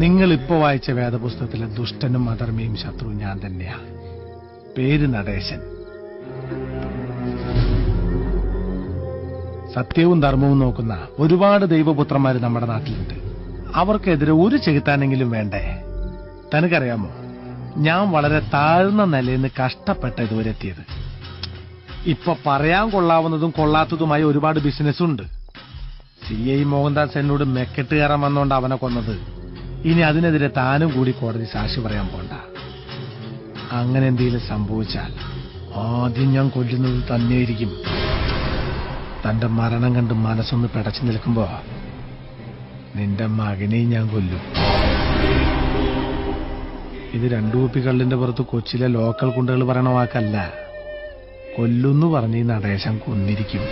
നിങ്ങൾ ഇപ്പൊ വായിച്ച വേദപുസ്തകത്തിലെ ദുഷ്ടനും അധർമ്മിയും ശത്രു ഞാൻ തന്നെയാ. പേര് നടേശൻ. സത്യവും ധർമ്മവും നോക്കുന്ന ഒരുപാട് ദൈവപുത്രന്മാര് നമ്മുടെ നാട്ടിലുണ്ട്. അവർക്കെതിരെ ഒരു ചെകുത്താനെങ്കിലും വേണ്ടേ? തനിക്കറിയാമോ, ഞാൻ വളരെ താഴ്ന്ന നിലയിൽ നിന്ന് കഷ്ടപ്പെട്ട ഇതുവരെ എത്തിയത്. ഇപ്പൊ പറയാൻ കൊള്ളാവുന്നതും കൊള്ളാത്തതുമായ ഒരുപാട് ബിസിനസ്സുണ്ട്. CI മോഹൻദാസ് എന്നോട് മെക്കെട്ട് കയറാൻ വന്നോണ്ട് അവനെ കൊന്നത്. ഇനി അതിനെതിരെ താനും കൂടി കോടതി സാക്ഷി പറയാൻ പോണ്ട. അങ്ങനെ എന്തെങ്കിലും സംഭവിച്ചാൽ ആദ്യം ഞാൻ കൊല്ലുന്നത് തന്നെയായിരിക്കും. തന്റെ മരണം കണ്ട് മനസ്സൊന്ന് പിടച്ചു നിൽക്കുമ്പോ നിന്റെ മകനെയും ഞാൻ കൊല്ലും. ഇത് 2 കുപ്പി കള്ളിന്റെ പുറത്ത് കൊച്ചിയിലെ ലോക്കൽ കുണ്ടകൾ പറയണ വാക്കല്ല. കൊല്ലുന്നു പറഞ്ഞ് ഈ നടേശൻ കൊന്നിരിക്കും.